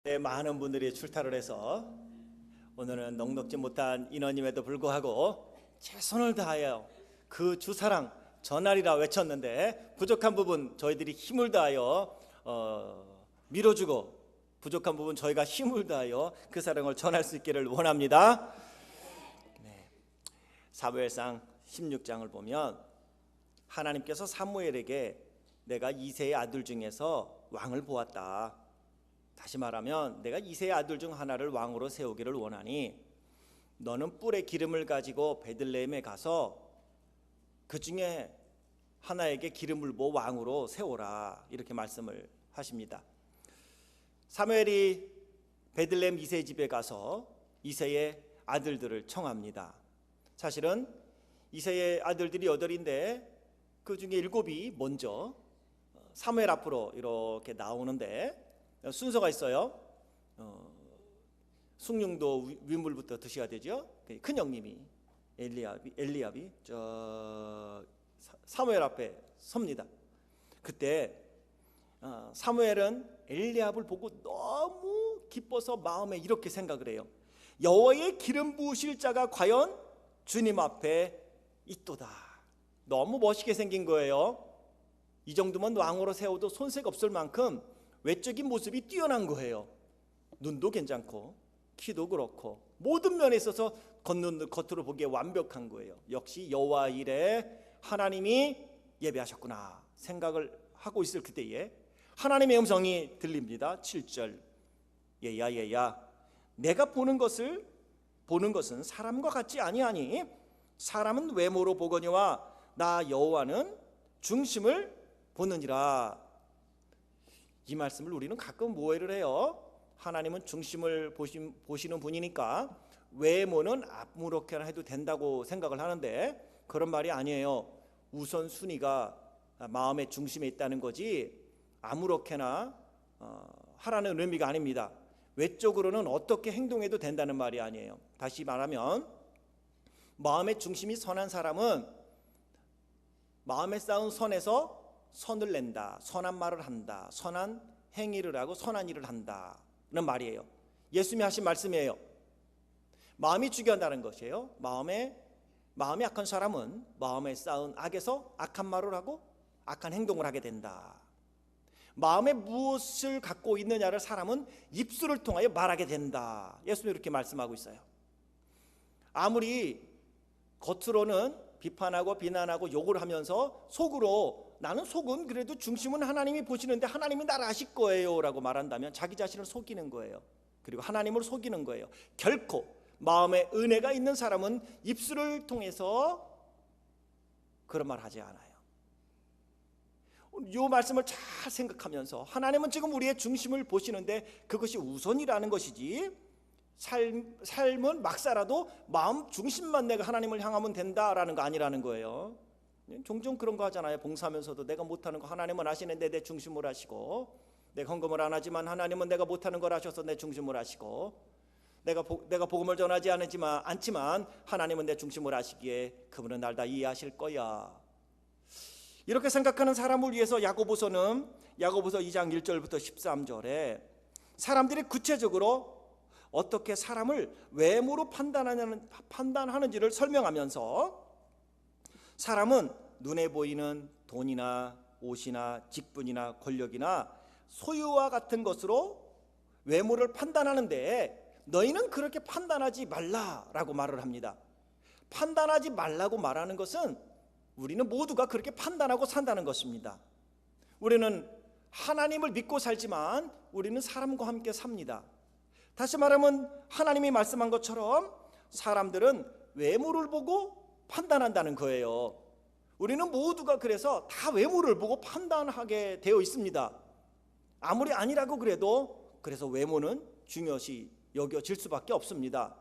많은 분들이 출타를 해서 오늘은 넉넉지 못한 인원임에도 불구하고 최선을 다하여 그 주사랑 전하리라 외쳤는데 부족한 부분 저희들이 힘을 다하여 밀어주고 부족한 부분 저희가 힘을 다하여 그 사랑을 전할 수 있기를 원합니다. 사무엘상 16장을 보면 하나님께서 사무엘에게 내가 이새의 아들 중에서 왕을 보았다. 다시 말하면 내가 이새의 아들 중 하나를 왕으로 세우기를 원하니 너는 뿔에 기름을 가지고 베들레헴에 가서 그 중에 하나에게 기름을 부어 왕으로 세워라, 이렇게 말씀을 하십니다. 사무엘이 베들레헴 이새의 집에 가서 이새의 아들들을 청합니다. 사실은 이새의 아들들이 8인데 그 중에 7이 먼저 사무엘 앞으로 이렇게 나오는데 순서가 있어요. 숭늉도 윗물부터 드셔야 되죠. 큰 형님이 엘리압이 저 사무엘 앞에 섭니다. 그때 사무엘은 엘리압을 보고 너무 기뻐서 마음에 이렇게 생각을 해요. 여호와의 기름 부으실 자가 과연 주님 앞에 있도다. 너무 멋있게 생긴 거예요. 이 정도면 왕으로 세워도 손색 없을 만큼 외적인 모습이 뛰어난 거예요. 눈도 괜찮고 키도 그렇고 모든 면에 있어서 겉으로 보기에 완벽한 거예요. 역시 여호와 일에 하나님이 예배하셨구나 생각을 하고 있을 그때에 하나님의 음성이 들립니다. 7절 얘야 내가 보는 것은 사람과 같지 아니하니 사람은 외모로 보거니와 나 여호와는 중심을 보느니라. 이 말씀을 우리는 가끔 오해를 해요. 하나님은 중심을 보시는 분이니까 외모는 아무렇게나 해도 된다고 생각을 하는데 그런 말이 아니에요. 우선순위가 마음의 중심에 있다는 거지 아무렇게나 하라는 의미가 아닙니다. 외적으로는 어떻게 행동해도 된다는 말이 아니에요. 다시 말하면 마음의 중심이 선한 사람은 마음에 쌓은 선에서 선을 낸다, 선한 말을 한다, 선한 행위를 하고 선한 일을 한다는 말이에요. 예수님이 하신 말씀이에요. 마음이 중요하다는 것이에요. 마음이 악한 사람은 마음에 쌓은 악에서 악한 말을 하고 악한 행동을 하게 된다. 마음에 무엇을 갖고 있느냐를 사람은 입술을 통하여 말하게 된다. 예수님이 이렇게 말씀하고 있어요. 아무리 겉으로는 비판하고 비난하고 욕을 하면서 속으로 나는 속은 그래도 중심은 하나님이 보시는데 하나님이 나를 아실 거예요 라고 말한다면 자기 자신을 속이는 거예요. 그리고 하나님을 속이는 거예요. 결코 마음에 은혜가 있는 사람은 입술을 통해서 그런 말 하지 않아요. 이 말씀을 잘 생각하면서 하나님은 지금 우리의 중심을 보시는데 그것이 우선이라는 것이지 삶은 막 살아도 마음 중심만 내가 하나님을 향하면 된다라는 거 아니라는 거예요. 종종 그런 거 하잖아요. 봉사하면서도 내가 못하는 거 하나님은 아시는데 내 중심을 하시고, 내가 헌금을 안 하지만 하나님은 내가 못하는 걸 아셔서 내 중심을 하시고, 내가 복음을 전하지 않지만 하나님은 내 중심을 아시기에 그분은 날 다 이해하실 거야. 이렇게 생각하는 사람을 위해서 야고보서 2장 1절부터 13절에 사람들이 구체적으로 어떻게 사람을 외모로 판단하는지를 설명하면서 사람은 눈에 보이는 돈이나 옷이나 직분이나 권력이나 소유와 같은 것으로 외모를 판단하는데 너희는 그렇게 판단하지 말라라고 말을 합니다. 판단하지 말라고 말하는 것은 우리는 모두가 그렇게 판단하고 산다는 것입니다. 우리는 하나님을 믿고 살지만 우리는 사람과 함께 삽니다. 다시 말하면 하나님이 말씀한 것처럼 사람들은 외모를 보고 판단한다는 거예요. 우리는 모두가 그래서 다 외모를 보고 판단하게 되어 있습니다. 아무리 아니라고 그래서 외모는 중요시 여겨질 수밖에 없습니다.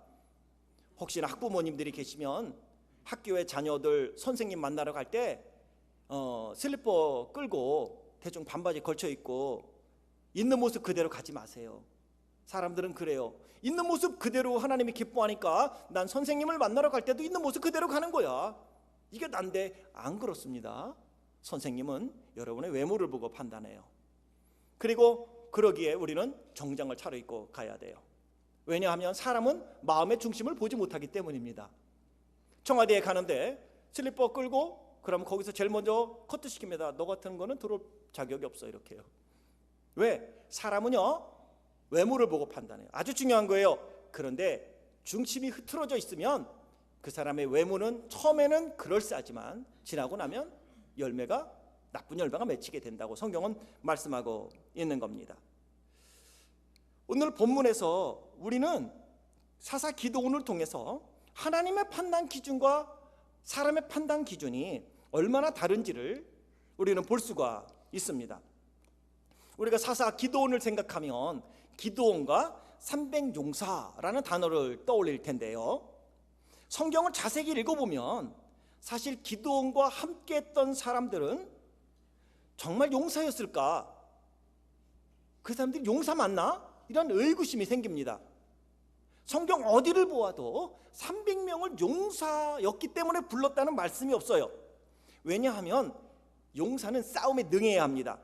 혹시나 학부모님들이 계시면 학교에 자녀들 선생님 만나러 갈 때 슬리퍼 끌고 대충 반바지 걸쳐 입고 있는 모습 그대로 가지 마세요. 사람들은 그래요. 있는 모습 그대로 하나님이 기뻐하니까 난 선생님을 만나러 갈 때도 있는 모습 그대로 가는 거야. 이게 난데 안 그렇습니다. 선생님은 여러분의 외모를 보고 판단해요. 그리고 그러기에 우리는 정장을 차려입고 가야 돼요. 왜냐하면 사람은 마음의 중심을 보지 못하기 때문입니다. 청와대에 가는데 슬리퍼 끌고 그러면 거기서 제일 먼저 커트시킵니다. 너 같은 거는 들어올 자격이 없어, 이렇게요. 왜? 사람은요 외모를 보고 판단해요. 아주 중요한 거예요. 그런데 중심이 흐트러져 있으면 그 사람의 외모는 처음에는 그럴싸하지만 지나고 나면 나쁜 열매가 맺히게 된다고 성경은 말씀하고 있는 겁니다. 오늘 본문에서 우리는 사사 기도원을 통해서 하나님의 판단 기준과 사람의 판단 기준이 얼마나 다른지를 우리는 볼 수가 있습니다. 우리가 사사 기도원을 생각하면 기도원과 300용사라는 단어를 떠올릴 텐데요, 성경을 자세히 읽어보면 사실 기도원과 함께 했던 사람들은 정말 용사였을까? 그 사람들이 용사 맞나? 이런 의구심이 생깁니다. 성경 어디를 보아도 300명을 용사였기 때문에 불렀다는 말씀이 없어요. 왜냐하면 용사는 싸움에 능해야 합니다.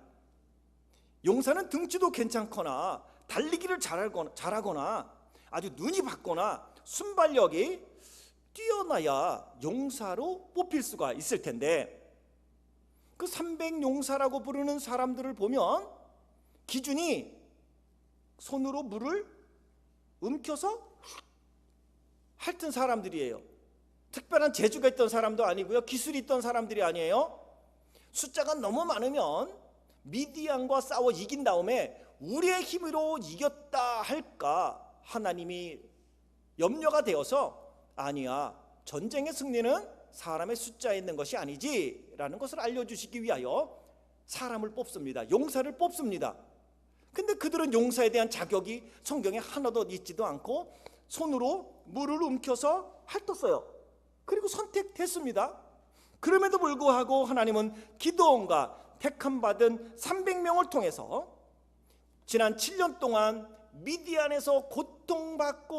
용사는 등치도 괜찮거나 달리기를 잘하거나 아주 눈이 밝거나 순발력이 뛰어나야 용사로 뽑힐 수가 있을 텐데, 그 300용사라고 부르는 사람들을 보면 기준이 손으로 물을 움켜서 핥은 사람들이에요. 특별한 재주가 있던 사람도 아니고요, 기술이 있던 사람들이 아니에요. 숫자가 너무 많으면 미디안과 싸워 이긴 다음에 우리의 힘으로 이겼다 할까 하나님이 염려가 되어서, 아니야, 전쟁의 승리는 사람의 숫자에 있는 것이 아니지 라는 것을 알려주시기 위하여 사람을 뽑습니다. 용사를 뽑습니다. 근데 그들은 용사에 대한 자격이 성경에 하나도 있지도 않고 손으로 물을 움켜서 핥았어요. 그리고 선택됐습니다. 그럼에도 불구하고 하나님은 기드온과 택함받은 300명을 통해서 지난 7년 동안 미디안에서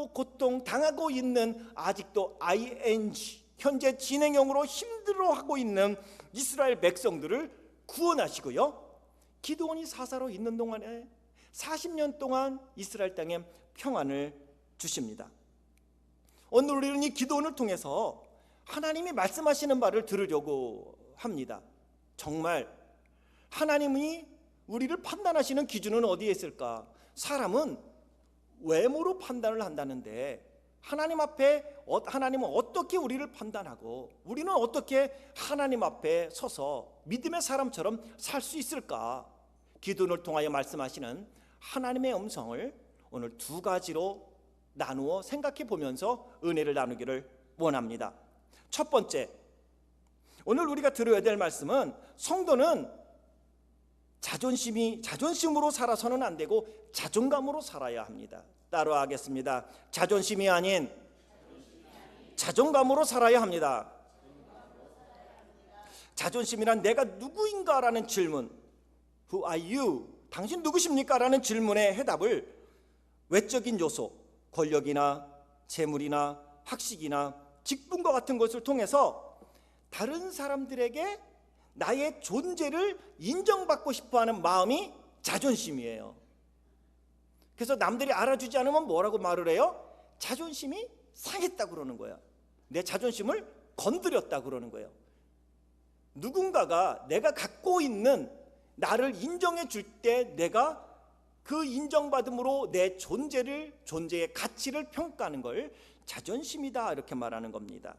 고통당하고 있는, 아직도 ING 현재 진행형으로 힘들어하고 있는 이스라엘 백성들을 구원하시고요, 기드온이 사사로 있는 동안에 40년 동안 이스라엘 땅에 평안을 주십니다. 오늘 우리는 이 기드온을 통해서 하나님이 말씀하시는 바를 들으려고 합니다. 정말 하나님이 우리를 판단하시는 기준은 어디에 있을까? 사람은 외모로 판단을 한다는데 하나님은 어떻게 우리를 판단하고 우리는 어떻게 하나님 앞에 서서 믿음의 사람처럼 살 수 있을까? 기도를 통하여 말씀하시는 하나님의 음성을 오늘 두 가지로 나누어 생각해 보면서 은혜를 나누기를 원합니다. 첫 번째, 오늘 우리가 들어야 될 말씀은 성도는 자존심으로 살아서는 안 되고 자존감으로 살아야 합니다. 따라하겠습니다. 자존심이 아닌 자존감으로 살아야 합니다. 자존심이란 내가 누구인가라는 질문, Who are you? 당신 누구십니까? 라는 질문의 해답을 외적인 요소, 권력이나 재물이나 학식이나 직분과 같은 것을 통해서 다른 사람들에게 나의 존재를 인정받고 싶어하는 마음이 자존심이에요. 그래서 남들이 알아주지 않으면 뭐라고 말을 해요? 자존심이 상했다 그러는 거야. 내 자존심을 건드렸다 그러는 거예요. 누군가가 내가 갖고 있는 나를 인정해 줄 때 내가 그 인정받음으로 내 존재의 가치를 평가하는 걸 자존심이다, 이렇게 말하는 겁니다.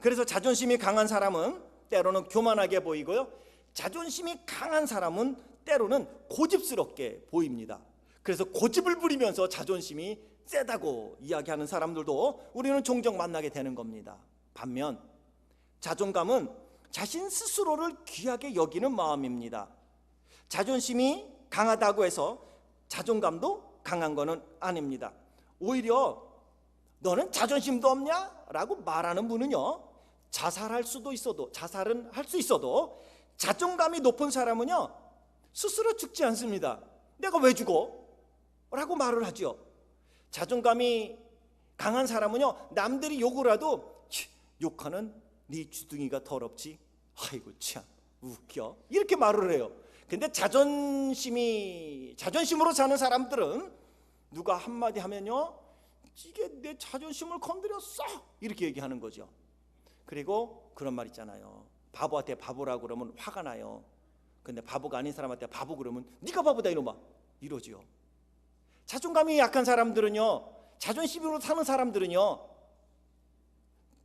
그래서 자존심이 강한 사람은 때로는 교만하게 보이고요, 자존심이 강한 사람은 때로는 고집스럽게 보입니다. 그래서 고집을 부리면서 자존심이 세다고 이야기하는 사람들도 우리는 종종 만나게 되는 겁니다. 반면 자존감은 자신 스스로를 귀하게 여기는 마음입니다. 자존심이 강하다고 해서 자존감도 강한 것은 아닙니다. 오히려 너는 자존심도 없냐? 라고 말하는 분은요, 자살은 할 수 있어도 자존감이 높은 사람은요 스스로 죽지 않습니다. 내가 왜 죽어? 라고 말을 하죠. 자존감이 강한 사람은요, 남들이 욕을 해도 욕하는 네 주둥이가 더럽지, 아이고 참 웃겨, 이렇게 말을 해요. 근데 자존심으로 사는 사람들은 누가 한마디 하면요, 이게 내 자존심을 건드렸어, 이렇게 얘기하는 거죠. 그리고 그런 말 있잖아요. 바보한테 바보라고 그러면 화가 나요. 근데 바보가 아닌 사람한테 바보 그러면 네가 바보다 이놈아, 이러지요. 자존감이 약한 사람들은요, 자존심으로 사는 사람들은요,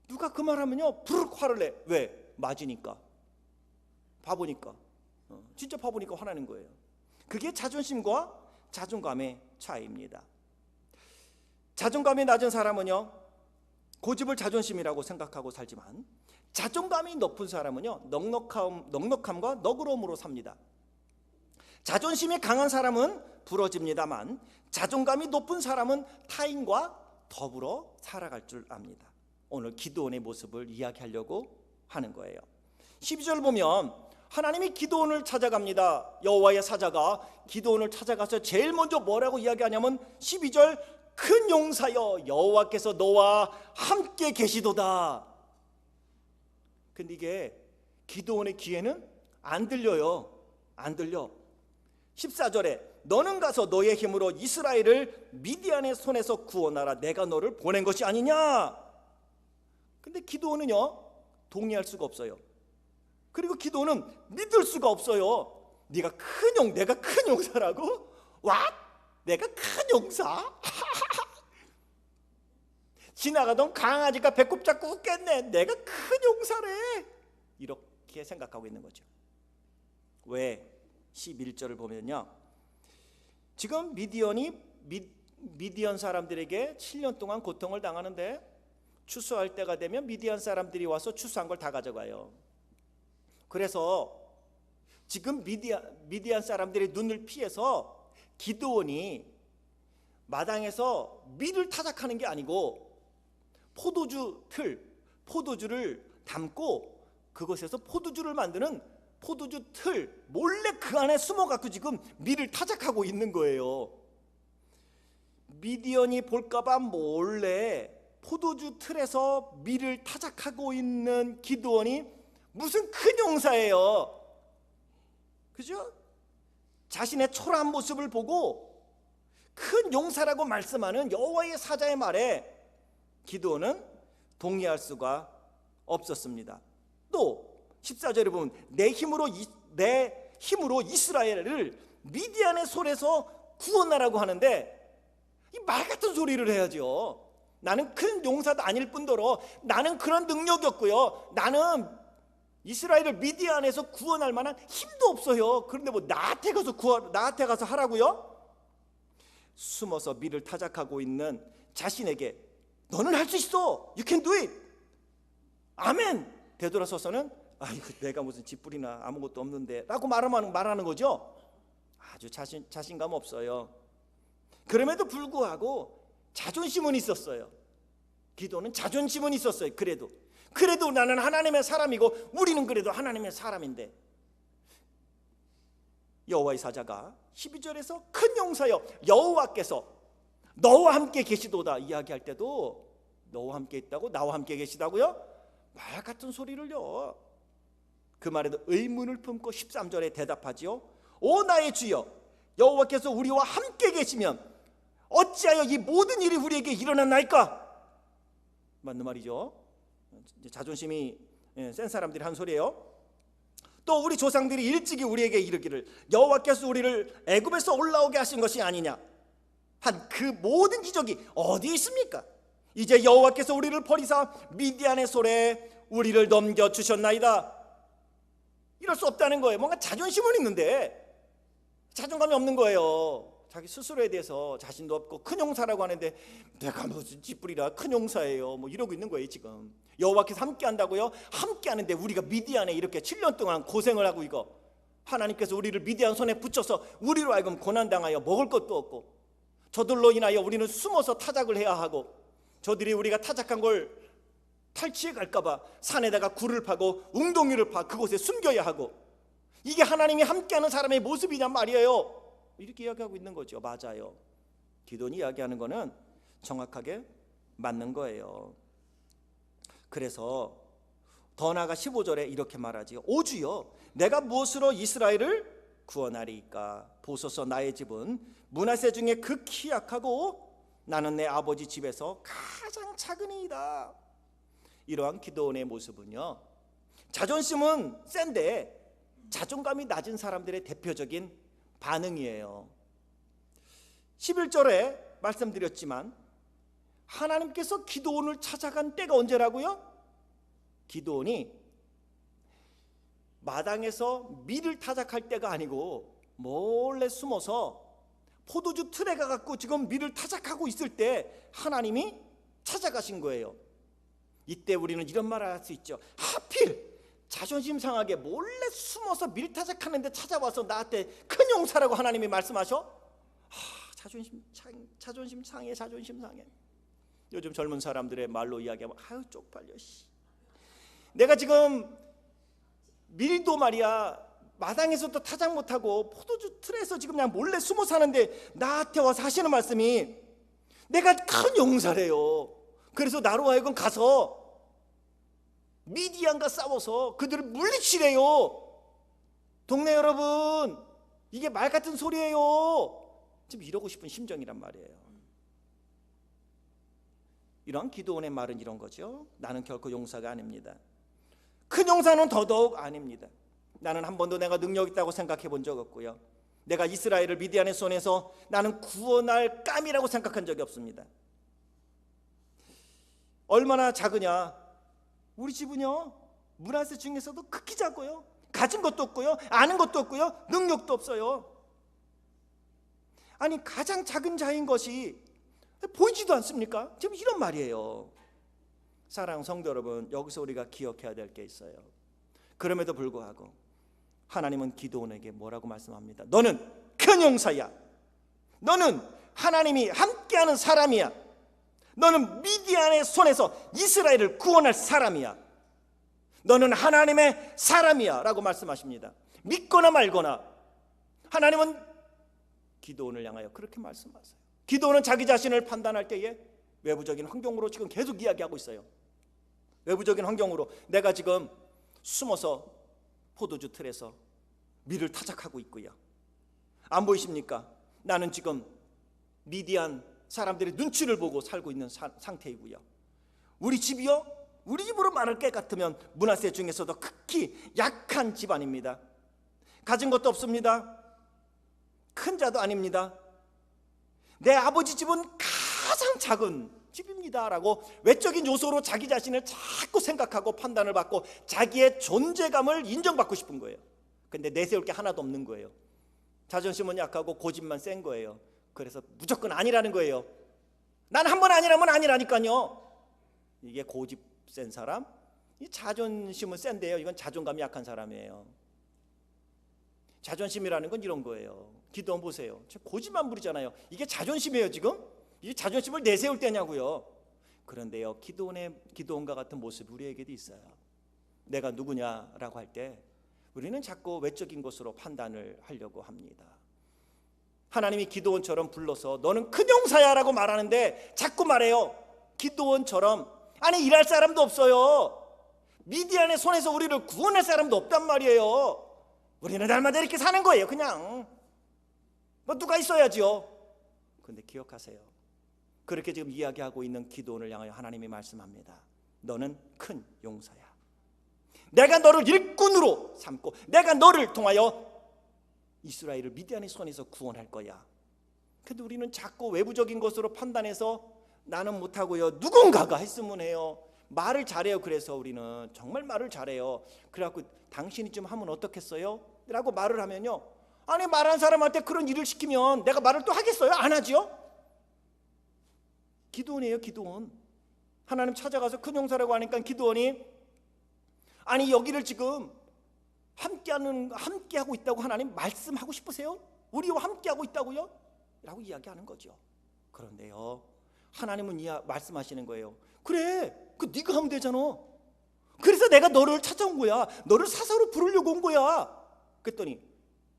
누가 그 말하면요 부르륵 화를 내. 왜? 맞으니까, 바보니까, 진짜 바보니까 화나는 거예요. 그게 자존심과 자존감의 차이입니다. 자존감이 낮은 사람은요 고집을 자존심이라고 생각하고 살지만, 자존감이 높은 사람은요 넉넉함과 너그러움으로 삽니다. 자존심이 강한 사람은 부러집니다만, 자존감이 높은 사람은 타인과 더불어 살아갈 줄 압니다. 오늘 기드온의 모습을 이야기하려고 하는 거예요. 12절 보면 하나님이 기드온을 찾아갑니다. 여호와의 사자가 기드온을 찾아가서 제일 먼저 뭐라고 이야기하냐면 12절, 큰 용사여 여호와께서 너와 함께 계시도다. 근데 이게 기드온의 귀에는 안 들려요. 안 들려. 14절에 너는 가서 너의 힘으로 이스라엘을 미디안의 손에서 구원하라. 내가 너를 보낸 것이 아니냐. 근데 기드온은요 동의할 수가 없어요. 그리고 기드온은 믿을 수가 없어요. 내가 큰 용사라고? 와? 내가 큰 용사? 지나가던 강아지가 배꼽 잡고 웃겠네. 내가 큰 용사래. 이렇게 생각하고 있는 거죠. 왜? 11절을 보면요, 지금 미디안 사람들에게 7년 동안 고통을 당하는데, 추수할 때가 되면 미디안 사람들이 와서 추수한 걸 다 가져가요. 그래서 지금 미디안 사람들의 눈을 피해서 기드온이 마당에서 밀을 타작하는 게 아니고 포도주를 담고 그것에서 포도주를 만드는 포도주 틀 몰래 그 안에 숨어갖고 지금 밀을 타작하고 있는 거예요. 미디안이 볼까봐 몰래 포도주 틀에서 밀을 타작하고 있는 기드온이 무슨 큰 용사예요. 그죠? 자신의 초라한 모습을 보고 큰 용사라고 말씀하는 여호와의 사자의 말에 기드온은 동의할 수가 없었습니다. 또 14절에 보면 내 힘으로 이스라엘을 미디안의 손에서 구원하라고 하는데, 이 말 같은 소리를 해야죠. 나는 큰 용사도 아닐 뿐더러 나는 그런 능력이 없고요, 나는 이스라엘을 미디안에서 구원할 만한 힘도 없어요. 그런데 뭐 나한테 가서 하라고요? 숨어서 밀을 타작하고 있는 자신에게 너는 할 수 있어, you can do it, 아멘. 되돌아서서는 아이고 내가 무슨 쥐뿔이나 아무것도 없는데 라고 말하는 거죠. 아주 자신감 없어요. 그럼에도 불구하고 자존심은 있었어요. 기도는 자존심은 있었어요. 그래도 나는 하나님의 사람이고 우리는 그래도 하나님의 사람인데, 여호와의 사자가 12절에서 큰 용사여 여호와께서 너와 함께 계시도다 이야기할 때도 너와 함께 있다고, 나와 함께 계시다고요? 말 같은 소리를요. 그 말에도 의문을 품고 13절에 대답하지요. 오 나의 주여 여호와께서 우리와 함께 계시면 어찌하여 이 모든 일이 우리에게 일어났나이까? 맞는 말이죠. 자존심이 센 사람들이 한 소리예요. 또 우리 조상들이 일찍이 우리에게 이르기를 여호와께서 우리를 애굽에서 올라오게 하신 것이 아니냐 한 그 모든 기적이 어디 있습니까? 이제 여호와께서 우리를 버리사 미디안의 손에 우리를 넘겨주셨나이다. 이럴 수 없다는 거예요. 뭔가 자존심은 있는데 자존감이 없는 거예요. 자기 스스로에 대해서 자신도 없고 큰 용사라고 하는데 내가 무슨 쥐뿔이라 큰 용사예요 뭐 이러고 있는 거예요. 지금 여호와께서 함께 한다고요? 함께 하는데 우리가 미디안에 이렇게 7년 동안 고생을 하고, 이거 하나님께서 우리를 미디안 손에 붙여서 우리로 하여금 고난당하여 먹을 것도 없고, 저들로 인하여 우리는 숨어서 타작을 해야 하고, 저들이 우리가 타작한 걸 탈취해 갈까봐 산에다가 굴을 파고 웅덩이를 파 그곳에 숨겨야 하고, 이게 하나님이 함께하는 사람의 모습이냔 말이에요. 이렇게 이야기하고 있는 거죠. 맞아요. 기도니 이야기하는 거는 정확하게 맞는 거예요. 그래서 더 나아가 15절에 이렇게 말하지요. 오 주여 내가 무엇으로 이스라엘을 구원하리이까. 보소서 나의 집은 므낫세 중에 극히 약하고 나는 내 아버지 집에서 가장 작으니이다. 이러한 기도원의 모습은요, 자존심은 센데 자존감이 낮은 사람들의 대표적인 반응이에요. 11절에 말씀드렸지만 하나님께서 기도원을 찾아간 때가 언제라고요? 기도원이 마당에서 밀을 타작할 때가 아니고 몰래 숨어서 포도주 틀에 가갖고 지금 밀을 타작하고 있을 때 하나님이 찾아가신 거예요. 이때 우리는 이런 말을 할 수 있죠. 하필 자존심 상하게 몰래 숨어서 밀 타작하는데 찾아와서 나한테 큰 용사라고 하나님이 말씀하셔? 자존심 상해. 요즘 젊은 사람들의 말로 이야기하면 아유 쪽팔려. 내가 지금 밀도 말이야 마당에서도 타작 못하고 포도주 틀에서 지금 그냥 몰래 숨어 사는데 나한테 와서 하시는 말씀이 내가 큰 용사래요. 그래서 나로 하여금 가서 미디안과 싸워서 그들을 물리치래요. 동네 여러분, 이게 말 같은 소리예요. 지금 이러고 싶은 심정이란 말이에요. 이런 기도원의 말은 이런 거죠. 나는 결코 용사가 아닙니다. 큰 용사는 더더욱 아닙니다. 나는 한 번도 내가 능력 있다고 생각해 본 적 없고요. 내가 이스라엘을 미디안의 손에서 나는 구원할 감이라고 생각한 적이 없습니다. 얼마나 작으냐? 우리 집은요, 므낫세 중에서도 극히 작고요, 가진 것도 없고요, 아는 것도 없고요, 능력도 없어요. 아니 가장 작은 자인 것이 보이지도 않습니까? 지금 이런 말이에요. 사랑하는 성도 여러분, 여기서 우리가 기억해야 될 게 있어요. 그럼에도 불구하고 하나님은 기도원에게 뭐라고 말씀합니다. 너는 큰 용사야. 너는 하나님이 함께하는 사람이야. 너는 미디안의 손에서 이스라엘을 구원할 사람이야. 너는 하나님의 사람이야 라고 말씀하십니다. 믿거나 말거나 하나님은 기도원을 향하여 그렇게 말씀하세요. 기도원은 자기 자신을 판단할 때에 외부적인 환경으로 지금 계속 이야기하고 있어요. 외부적인 환경으로 내가 지금 숨어서 포도주 틀에서 밀을 타작하고 있고요. 안 보이십니까? 나는 지금 미디안 사람들의 눈치를 보고 살고 있는 상태이고요. 우리 집이요? 우리 집으로 말할 것 같으면 므낫세 중에서도 극히 약한 집안입니다. 가진 것도 없습니다. 큰 자도 아닙니다. 내 아버지 집은 가장 작은 집입니다 라고 외적인 요소로 자기 자신을 자꾸 생각하고 판단을 받고 자기의 존재감을 인정받고 싶은 거예요. 근데 내세울 게 하나도 없는 거예요. 자존심은 약하고 고집만 센 거예요. 그래서 무조건 아니라는 거예요. 난 한 번 아니라면 아니라니까요. 이게 고집 센 사람, 이 자존심은 센데요, 이건 자존감이 약한 사람이에요. 자존심이라는 건 이런 거예요. 기도원 보세요. 고집만 부리잖아요. 이게 자존심이에요. 지금 이게 자존심을 내세울 때냐고요. 그런데요, 기도원과 같은 모습이 우리에게도 있어요. 내가 누구냐라고 할 때 우리는 자꾸 외적인 것으로 판단을 하려고 합니다. 하나님이 기도원처럼 불러서 너는 큰 용사야 라고 말하는데 자꾸 말해요. 기도원처럼 아니 일할 사람도 없어요. 미디안의 손에서 우리를 구원할 사람도 없단 말이에요. 우리는 날마다 이렇게 사는 거예요. 그냥 뭐 누가 있어야지요. 그런데 기억하세요. 그렇게 지금 이야기하고 있는 기도원을 향하여 하나님이 말씀합니다. 너는 큰 용사야. 내가 너를 일꾼으로 삼고 내가 너를 통하여 이스라엘을 미디안의 손에서 구원할 거야. 근데 우리는 자꾸 외부적인 것으로 판단해서 나는 못하고요, 누군가가 했으면 해요. 말을 잘해요. 그래서 우리는 정말 말을 잘해요. 그래갖고 당신이 좀 하면 어떻겠어요? 라고 말을 하면요, 아니 말한 사람한테 그런 일을 시키면 내가 말을 또 하겠어요? 안 하지요? 기도원이에요. 기도원. 하나님 찾아가서 큰 용사라고 하니까 기도원이 아니 여기를 지금 함께하고 있다고 하나님 말씀하고 싶으세요? 우리와 함께하고 있다고요? 라고 이야기하는 거죠. 그런데요, 하나님은 말씀하시는 거예요. 그래, 그 네가 하면 되잖아. 그래서 내가 너를 찾아온 거야. 너를 사사로 부르려고 온 거야. 그랬더니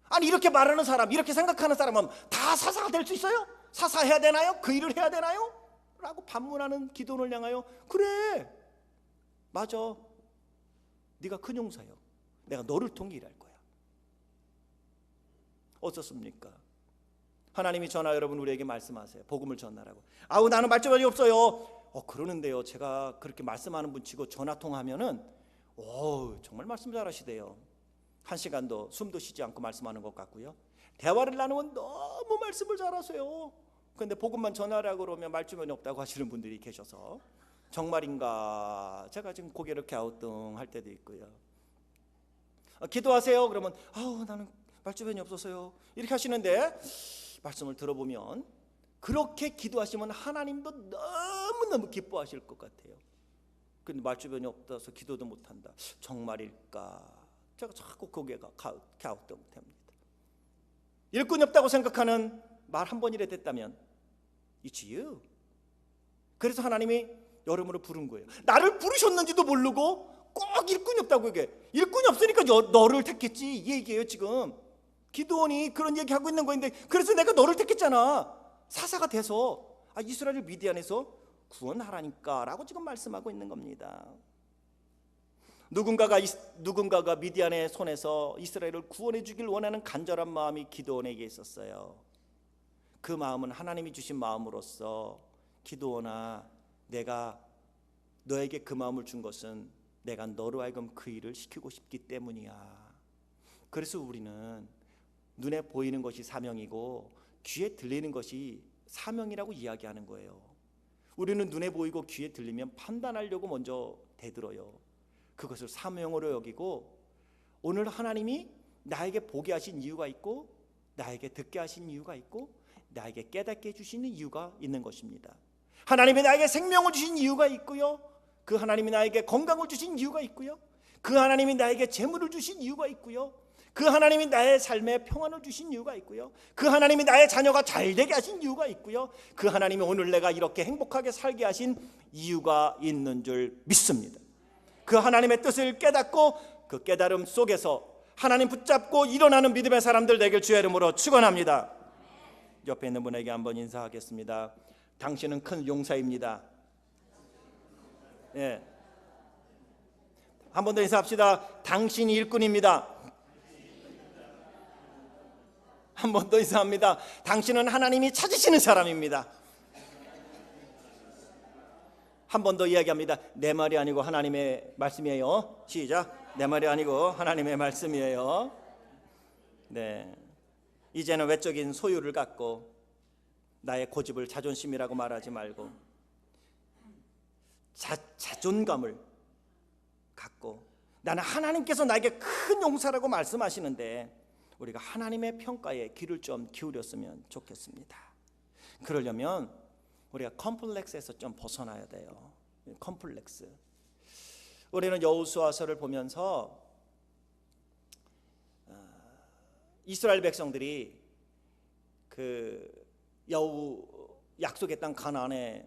아니 이렇게 말하는 사람, 이렇게 생각하는 사람은 다 사사가 될 수 있어요? 사사해야 되나요? 그 일을 해야 되나요? 라고 반문하는 기도원을 향하여 그래, 맞아, 네가 큰 용사요. 내가 너를 통해 일할 거야. 어떻습니까? 하나님이 저나 여러분 우리에게 말씀하세요. 복음을 전하라고. 아우 나는 말주변이 없어요. 그러는데요, 제가 그렇게 말씀하는 분 치고 전화 통화하면은 정말 말씀 잘하시대요. 한 시간도 숨도 쉬지 않고 말씀하는 것 같고요. 대화를 나누면 너무 말씀을 잘하세요. 그런데 복음만 전하라고 그러면 말주변이 없다고 하시는 분들이 계셔서 정말인가 제가 지금 고개를 갸우뚱할 때도 있고요. 기도하세요 그러면 나는 말주변이 없어서요 이렇게 하시는데, 말씀을 들어보면 그렇게 기도하시면 하나님도 너무너무 기뻐하실 것 같아요. 근데 말주변이 없어서 기도도 못한다. 정말일까? 제가 자꾸 고개가 갸우뚱됩니다. 일꾼이 없다고 생각하는 말 한 번이라 됐다면 It's you. 그래서 하나님이 여러분을 부른 거예요. 나를 부르셨는지도 모르고 꼭 일꾼이 없다고 얘기해. 일꾼이 없으니까 너를 택했지 이 얘기예요. 지금 기드온이 그런 얘기하고 있는 거인데, 그래서 내가 너를 택했잖아. 사사가 돼서 이스라엘을 미디안에서 구원하라니까 라고 지금 말씀하고 있는 겁니다. 누군가가 미디안의 손에서 이스라엘을 구원해 주길 원하는 간절한 마음이 기드온에게 있었어요. 그 마음은 하나님이 주신 마음으로서, 기드온아, 내가 너에게 그 마음을 준 것은 내가 너로 하여금 그 일을 시키고 싶기 때문이야. 그래서 우리는 눈에 보이는 것이 사명이고 귀에 들리는 것이 사명이라고 이야기하는 거예요. 우리는 눈에 보이고 귀에 들리면 판단하려고 먼저 대들어요. 그것을 사명으로 여기고, 오늘 하나님이 나에게 보게 하신 이유가 있고, 나에게 듣게 하신 이유가 있고, 나에게 깨닫게 해주시는 이유가 있는 것입니다. 하나님이 나에게 생명을 주신 이유가 있고요, 그 하나님이 나에게 건강을 주신 이유가 있고요, 그 하나님이 나에게 재물을 주신 이유가 있고요, 그 하나님이 나의 삶에 평안을 주신 이유가 있고요, 그 하나님이 나의 자녀가 잘되게 하신 이유가 있고요, 그 하나님이 오늘 내가 이렇게 행복하게 살게 하신 이유가 있는 줄 믿습니다. 그 하나님의 뜻을 깨닫고 그 깨달음 속에서 하나님 붙잡고 일어나는 믿음의 사람들 되길 주의 이름으로 축원합니다. 옆에 있는 분에게 한번 인사하겠습니다. 당신은 큰 용사입니다. 예. 한 번 더 인사합시다. 당신이 일꾼입니다. 한 번 더 인사합니다. 당신은 하나님이 찾으시는 사람입니다. 한 번 더 이야기합니다. 내 말이 아니고 하나님의 말씀이에요. 시작. 내 말이 아니고 하나님의 말씀이에요. 네. 이제는 외적인 소유를 갖고 나의 고집을 자존심이라고 말하지 말고 자존감을 갖고, 나는 하나님께서 나에게 큰 용사라고 말씀하시는데 우리가 하나님의 평가에 귀를 좀 기울였으면 좋겠습니다. 그러려면 우리가 컴플렉스에서 좀 벗어나야 돼요. 컴플렉스. 우리는 여호수아서를 보면서 이스라엘 백성들이 그 약속의 땅 가나안에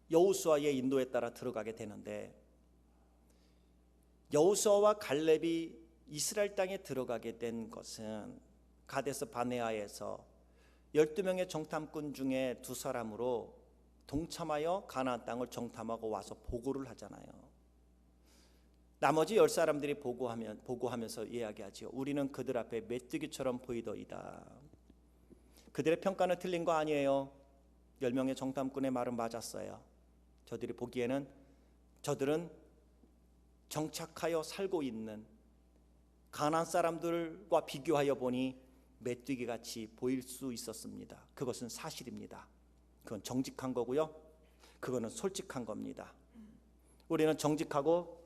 여호수아의 인도에 따라 들어가게 되는데, 여호수아와 갈렙이 이스라엘 땅에 들어가게 된 것은 가데스 바네아에서 12명의 정탐꾼 중에 2사람으로 동참하여 가나안 땅을 정탐하고 와서 보고를 하잖아요. 나머지 10사람들이 보고하면서 이야기하죠. 우리는 그들 앞에 메뚜기처럼 보이더이다. 그들의 평가는 틀린 거 아니에요. 10명의 정탐꾼의 말은 맞았어요. 저들이 보기에는 저들은 정착하여 살고 있는 가나안 사람들과 비교하여 보니 메뚜기같이 보일 수 있었습니다. 그것은 사실입니다. 그건 정직한 거고요, 그거는 솔직한 겁니다. 우리는 정직하고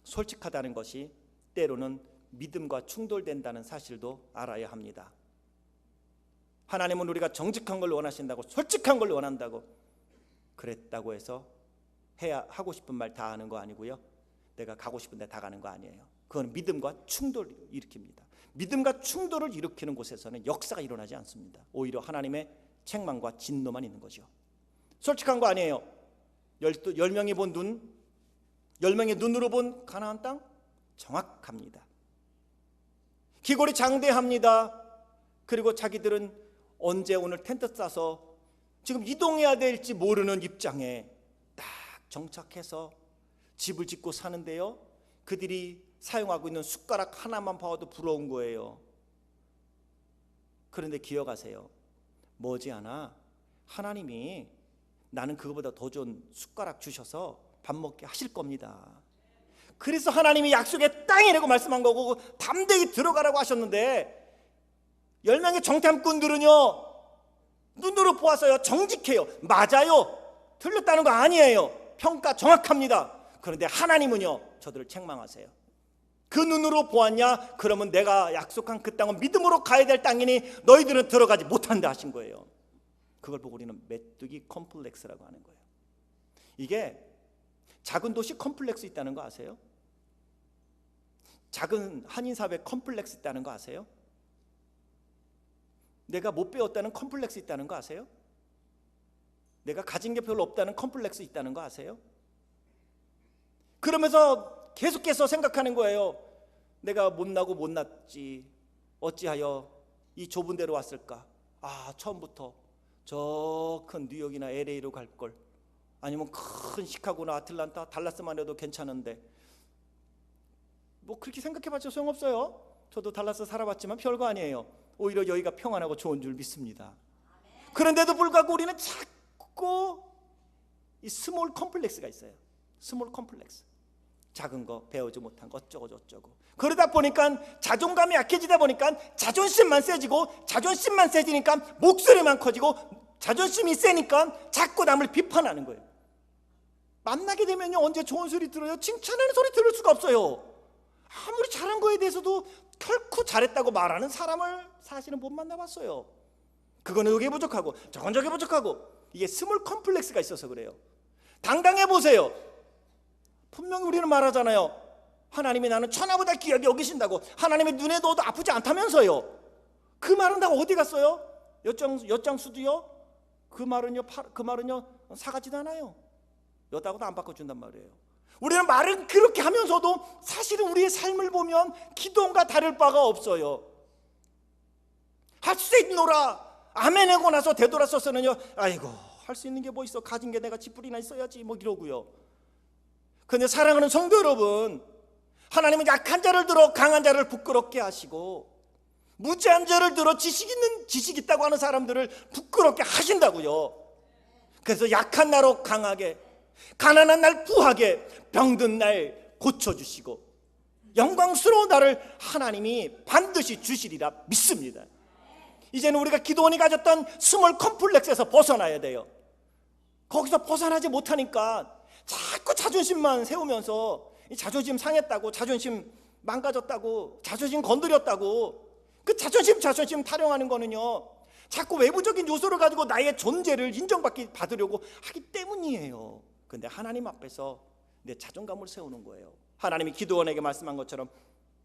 솔직하다는 것이 때로는 믿음과 충돌된다는 사실도 알아야 합니다. 하나님은 우리가 정직한 걸 원하신다고, 솔직한 걸 원한다고 그랬다고 해서 하고 싶은 말 다 하는 거 아니고요, 내가 가고 싶은 데 다 가는 거 아니에요. 그건 믿음과 충돌을 일으킵니다. 믿음과 충돌을 일으키는 곳에서는 역사가 일어나지 않습니다. 오히려 하나님의 책망과 진노만 있는 거죠. 솔직한 거 아니에요. 10명이 본 눈, 10명의 눈으로 본 가나안 땅 정확합니다. 기골이 장대합니다. 그리고 자기들은 언제 오늘 텐트 싸서 지금 이동해야 될지 모르는 입장에 딱 정착해서 집을 짓고 사는데요, 그들이 사용하고 있는 숟가락 하나만 봐도 부러운 거예요. 그런데 기억하세요. 머지않아 하나님이 나는 그거보다 더 좋은 숟가락 주셔서 밥 먹게 하실 겁니다. 그래서 하나님이 약속의 땅이라고 말씀한 거고 담대히 들어가라고 하셨는데 10명의 정탐꾼들은요 눈으로 보아서요 정직해요. 맞아요. 틀렸다는 거 아니에요. 평가 정확합니다. 그런데 하나님은요 저들을 책망하세요. 그 눈으로 보았냐? 그러면 내가 약속한 그 땅은 믿음으로 가야 될 땅이니 너희들은 들어가지 못한다 하신 거예요. 그걸 보고 우리는 메뚜기 컴플렉스라고 하는 거예요. 이게 작은 도시 컴플렉스 있다는 거 아세요? 작은 한인사회 컴플렉스 있다는 거 아세요? 내가 못 배웠다는 컴플렉스 있다는 거 아세요? 내가 가진 게 별로 없다는 컴플렉스 있다는 거 아세요? 그러면서 계속해서 생각하는 거예요. 내가 못나고 못났지 어찌하여 이 좁은 데로 왔을까? 처음부터 저 큰 뉴욕이나 LA로 갈걸, 아니면 큰 시카고나 아틀란타, 달라스만 해도 괜찮은데 뭐 그렇게 생각해봤자 소용없어요. 저도 달라스 살아봤지만 별거 아니에요. 오히려 여기가 평안하고 좋은 줄 믿습니다. 그런데도 불구하고 우리는 자꾸 이 스몰 컴플렉스가 있어요. 스몰 컴플렉스. 작은 거 배우지 못한 거 어쩌고 저쩌고. 그러다 보니까 자존감이 약해지다 보니까 자존심만 세지고, 자존심만 세지니까 목소리만 커지고, 자존심이 세니까 자꾸 남을 비판하는 거예요. 만나게 되면요 언제 좋은 소리 들어요? 칭찬하는 소리 들을 수가 없어요. 아무리 잘한 거에 대해서도 결코 잘했다고 말하는 사람을 사실은 못 만나봤어요. 그거는 여기에 부족하고 저건 저기 부족하고, 이게 스몰 컴플렉스가 있어서 그래요. 당당해 보세요. 분명히 우리는 말하잖아요. 하나님이 나는 천하보다 귀하게 여기신다고. 하나님의 눈에 넣어도 아프지 않다면서요. 그 말은 다 어디 갔어요? 엿장수도요? 그 말은요 사가지도 않아요. 엿다고도 안 바꿔준단 말이에요. 우리는 말은 그렇게 하면서도 사실은 우리의 삶을 보면 기도원과 다를 바가 없어요. 할 수 있노라 아멘 하고 나서 되돌아서서는요, 아이고 할 수 있는 게 뭐 있어, 가진 게 내가 지푸리나 있어야지 뭐 이러고요. 그런데 사랑하는 성도 여러분, 하나님은 약한 자를 들어 강한 자를 부끄럽게 하시고, 무지한 자를 들어 지식 있다고 하는 사람들을 부끄럽게 하신다고요. 그래서 약한 나로 강하게, 가난한 날 부하게, 병든 날 고쳐주시고, 영광스러운 나를 하나님이 반드시 주시리라 믿습니다. 이제는 우리가 기도원이 가졌던 스몰 컴플렉스에서 벗어나야 돼요. 거기서 벗어나지 못하니까 자꾸 자존심만 세우면서 자존심 상했다고, 자존심 망가졌다고, 자존심 건드렸다고, 그 자존심 타령하는 거는요 자꾸 외부적인 요소를 가지고 나의 존재를 받으려고 하기 때문이에요. 그런데 하나님 앞에서 내 자존감을 세우는 거예요. 하나님이 기도원에게 말씀한 것처럼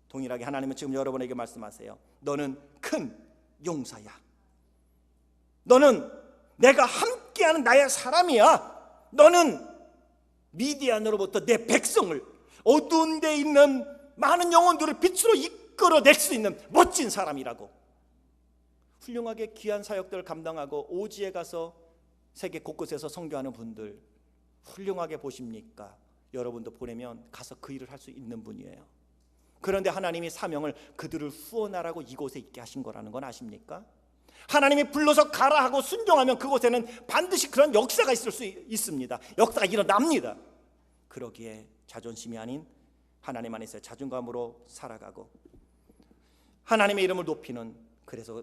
동일하게 하나님은 지금 여러분에게 말씀하세요. 너는 큰 용사야. 너는 내가 함께하는 나의 사람이야. 너는 미디안으로부터 내 백성을, 어두운 데 있는 많은 영혼들을 빛으로 이끌어낼 수 있는 멋진 사람이라고. 훌륭하게 귀한 사역들을 감당하고 오지에 가서 세계 곳곳에서 선교하는 분들 훌륭하게 보십니까? 여러분도 보내면 가서 그 일을 할 수 있는 분이에요. 그런데 하나님이 사명을 그들을 후원하라고 이곳에 있게 하신 거라는 건 아십니까? 하나님이 불러서 가라 하고 순종하면 그곳에는 반드시 그런 역사가 있을 수 있습니다. 역사가 일어납니다. 그러기에 자존심이 아닌 하나님 안에서 자존감으로 살아가고 하나님의 이름을 높이는, 그래서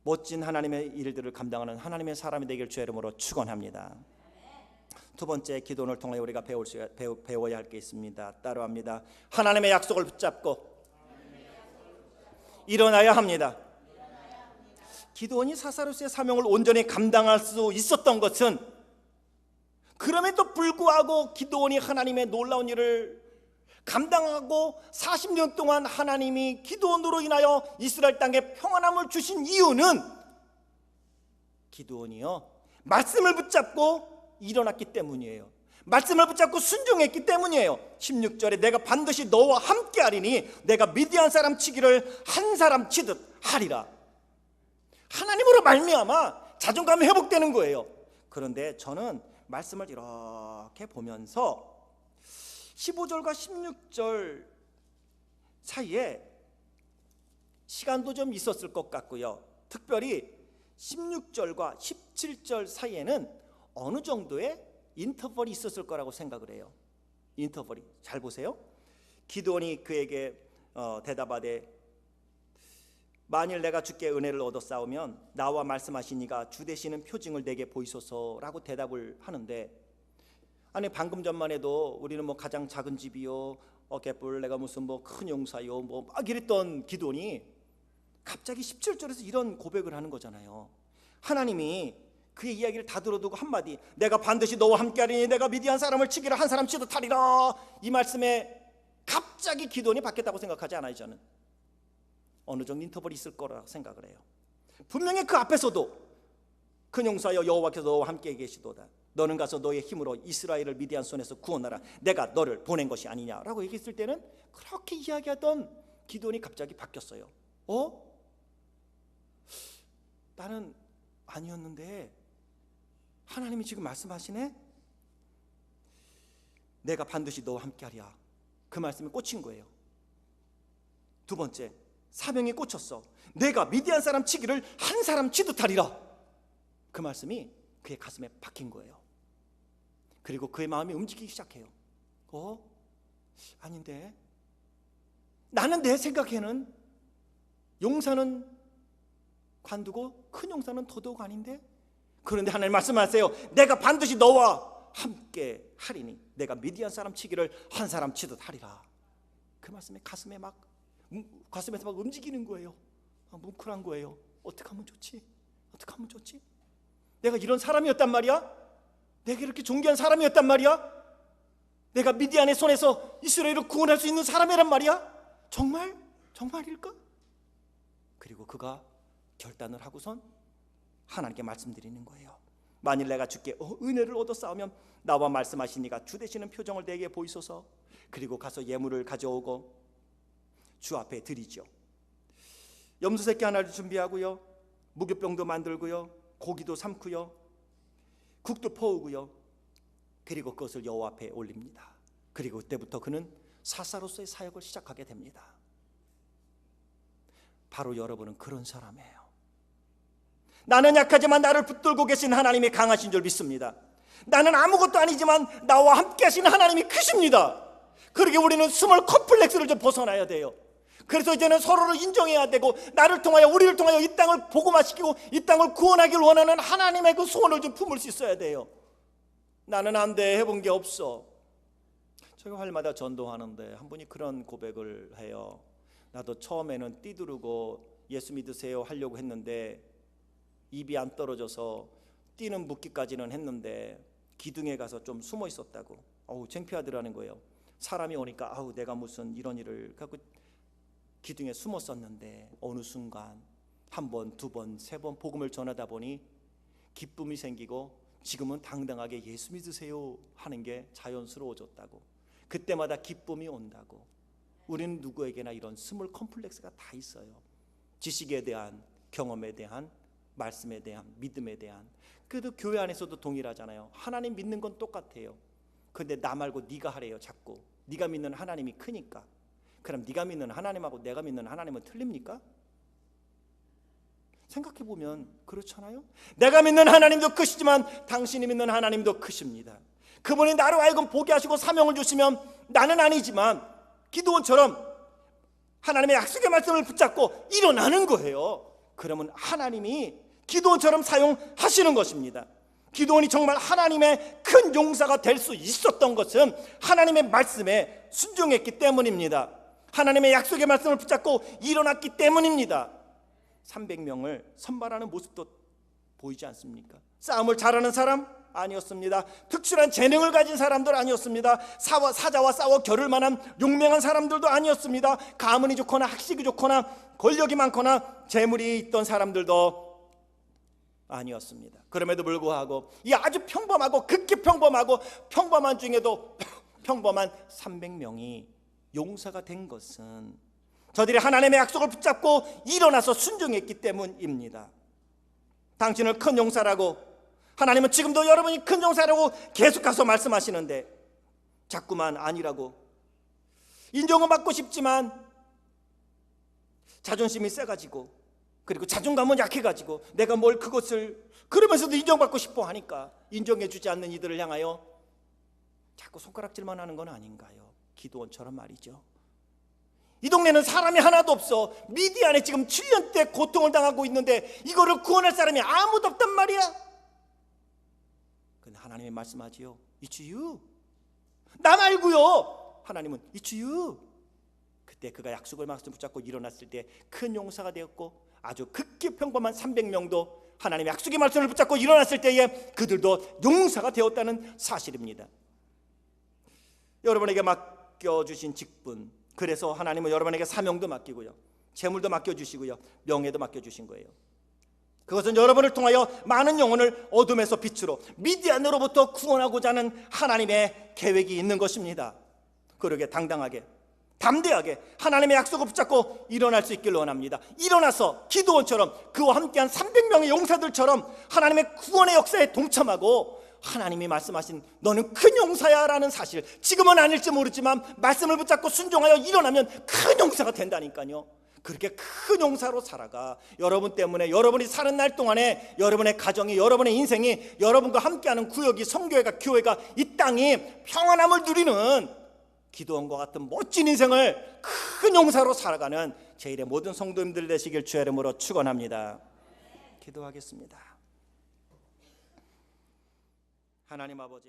멋진 하나님의 일들을 감당하는 하나님의 사람이 되길 주의 이름으로 축원합니다. 두 번째 기도원을 통해 우리가 배워야 할 게 있습니다. 따라합니다. 하나님의 약속을 붙잡고 일어나야 합니다. 기도원이 사사로스의 사명을 온전히 감당할 수 있었던 것은, 그럼에도 불구하고 기도원이 하나님의 놀라운 일을 감당하고 40년 동안 하나님이 기도원으로 인하여 이스라엘 땅에 평안함을 주신 이유는 기도원이요 말씀을 붙잡고 일어났기 때문이에요. 말씀을 붙잡고 순종했기 때문이에요. 16절에 내가 반드시 너와 함께 하리니 내가 미디안 사람 치기를 한 사람 치듯 하리라. 하나님으로 말미암아 자존감이 회복되는 거예요. 그런데 저는 말씀을 이렇게 보면서 15절과 16절 사이에 시간도 좀 있었을 것 같고요, 특별히 16절과 17절 사이에는 어느 정도의 인터벌이 있었을 거라고 생각을 해요. 인터벌이. 잘 보세요. 기드온이 그에게 대답하되 만일 내가 주께 은혜를 얻어 싸우면 나와 말씀하시니가 주 되시는 표징을 내게 보이소서라고 대답을 하는데, 아니 방금 전만 해도 우리는 뭐 가장 작은 집이요, 어깨뿔, 내가 무슨 뭐 큰 용사요, 뭐 막 이랬던 기드온이 갑자기 17절에서 이런 고백을 하는 거잖아요. 하나님이 그의 이야기를 다 들어두고 한마디, 내가 반드시 너와 함께하리니 내가 미디안 사람을 치기를 한 사람 치도 타리라, 이 말씀에 갑자기 기드온이 바뀌었다고 생각하지 않아요. 저는 어느 정도 인터벌이 있을 거라 생각을 해요. 분명히 그 앞에서도 큰 용사여 여호와께서 너와 함께 계시도다, 너는 가서 너의 힘으로 이스라엘을 미디안 손에서 구원하라, 내가 너를 보낸 것이 아니냐라고 얘기했을 때는 그렇게 이야기하던 기드온이 갑자기 바뀌었어요. 나는 아니었는데 하나님이 지금 말씀하시네. 내가 반드시 너와 함께하리라. 그 말씀에 꽂힌 거예요. 두 번째, 사명에 꽂혔어. 내가 미디안 사람 치기를 한 사람 치듯 하리라. 그 말씀이 그의 가슴에 박힌 거예요. 그리고 그의 마음이 움직이기 시작해요. 아닌데, 나는 내 생각에는 용사는 관두고 큰 용사는 더더욱 아닌데, 그런데 하나님 말씀하세요. 내가 반드시 너와 함께 하리니 내가 미디안 사람 치기를 한 사람 치듯 하리라. 그 말씀에 가슴에서 막 움직이는 거예요. 뭉클한 거예요. 어떻게 하면 좋지? 어떻게 하면 좋지? 내가 이런 사람이었단 말이야? 내가 이렇게 존귀한 사람이었단 말이야? 내가 미디안의 손에서 이스라엘을 구원할 수 있는 사람이란 말이야? 정말일까? 그리고 그가 결단을 하고선 하나님께 말씀드리는 거예요. 만일 내가 주께 은혜를 얻어 싸우면 나와 말씀하시니가 주 되시는 표정을 내게 보이소서. 그리고 가서 예물을 가져오고 주 앞에 드리죠. 염소 새끼 하나를 준비하고요, 무교병도 만들고요, 고기도 삶고요, 국도 퍼오고요, 그리고 그것을 여호와 앞에 올립니다. 그리고 그때부터 그는 사사로서의 사역을 시작하게 됩니다. 바로 여러분은 그런 사람이에요. 나는 약하지만 나를 붙들고 계신 하나님이 강하신 줄 믿습니다. 나는 아무것도 아니지만 나와 함께 하신 하나님이 크십니다. 그러게 우리는 스몰 컴플렉스를 좀 벗어나야 돼요. 그래서 이제는 서로를 인정해야 되고, 나를 통하여, 우리를 통하여 이 땅을 복음화시키고 이 땅을 구원하기를 원하는 하나님의 그 소원을 좀 품을 수 있어야 돼요. 나는 안 돼, 해본 게 없어. 제가 활마다 전도하는데 한 분이 그런 고백을 해요. 나도 처음에는 띠두르고 예수 믿으세요 하려고 했는데 입이 안 떨어져서 띠는 묻기까지는 했는데 기둥에 가서 좀 숨어 있었다고. 창피하더라는 거예요. 사람이 오니까 내가 무슨 이런 일을 갖고 기둥에 숨었었는데 어느 순간 한 번, 두 번, 세 번 복음을 전하다 보니 기쁨이 생기고 지금은 당당하게 예수 믿으세요 하는 게 자연스러워졌다고. 그때마다 기쁨이 온다고. 우리는 누구에게나 이런 스몰 컴플렉스가 다 있어요. 지식에 대한, 경험에 대한, 말씀에 대한, 믿음에 대한. 그래도 교회 안에서도 동일하잖아요. 하나님 믿는 건 똑같아요. 그런데 나 말고 네가 하래요. 자꾸 네가 믿는 하나님이 크니까. 그럼 네가 믿는 하나님하고 내가 믿는 하나님은 틀립니까? 생각해보면 그렇잖아요. 내가 믿는 하나님도 크시지만 당신이 믿는 하나님도 크십니다. 그분이 나로 하여금 보게 하시고 사명을 주시면 나는 아니지만 기드온처럼 하나님의 약속의 말씀을 붙잡고 일어나는 거예요. 그러면 하나님이 기드온처럼 사용하시는 것입니다. 기드온이 정말 하나님의 큰 용사가 될 수 있었던 것은 하나님의 말씀에 순종했기 때문입니다. 하나님의 약속의 말씀을 붙잡고 일어났기 때문입니다. 300명을 선발하는 모습도 보이지 않습니까? 싸움을 잘하는 사람? 아니었습니다. 특출한 재능을 가진 사람들 아니었습니다. 사자와 싸워 겨룰 만한 용맹한 사람들도 아니었습니다. 가문이 좋거나 학식이 좋거나 권력이 많거나 재물이 있던 사람들도 아니었습니다. 그럼에도 불구하고 이 아주 평범하고 극히 평범하고 평범한 중에도 평범한 300명이 용사가 된 것은 저들이 하나님의 약속을 붙잡고 일어나서 순종했기 때문입니다. 당신을 큰 용사라고, 하나님은 지금도 여러분이 큰 용사라고 계속 가서 말씀하시는데 자꾸만 아니라고, 인정은 받고 싶지만 자존심이 세가지고 그리고 자존감은 약해가지고 내가 뭘 그것을 그러면서도 인정받고 싶어 하니까 인정해주지 않는 이들을 향하여 자꾸 손가락질만 하는 건 아닌가요? 기드온처럼 말이죠. 이 동네는 사람이 하나도 없어. 미디안에 지금 7년째 고통을 당하고 있는데 이거를 구원할 사람이 아무도 없단 말이야. 근데 하나님이 말씀하지요. It's you. 나 말고요. 하나님은 It's you. 그때 그가 약속을 붙잡고 일어났을 때 큰 용사가 되었고 아주 극히 평범한 300명도 하나님의 약속의 말씀을 붙잡고 일어났을 때에 그들도 용사가 되었다는 사실입니다. 여러분에게 맡겨주신 직분, 그래서 하나님은 여러분에게 사명도 맡기고요, 재물도 맡겨주시고요, 명예도 맡겨주신 거예요. 그것은 여러분을 통하여 많은 영혼을 어둠에서 빛으로 미디안으로부터 구원하고자 하는 하나님의 계획이 있는 것입니다. 그러게 당당하게 담대하게 하나님의 약속을 붙잡고 일어날 수 있기를 원합니다. 일어나서 기드온처럼 그와 함께한 300명의 용사들처럼 하나님의 구원의 역사에 동참하고 하나님이 말씀하신 너는 큰 용사야 라는 사실, 지금은 아닐지 모르지만 말씀을 붙잡고 순종하여 일어나면 큰 용사가 된다니까요. 그렇게 큰 용사로 살아가 여러분 때문에 여러분이 사는 날 동안에 여러분의 가정이, 여러분의 인생이, 여러분과 함께하는 구역이, 성교회가, 교회가, 이 땅이 평안함을 누리는 기드온과 같은 멋진 인생을 큰 용사로 살아가는 제1의 모든 성도님들 되시길 주의 이름으로 축원합니다. 기도하겠습니다. 하나님 아버지,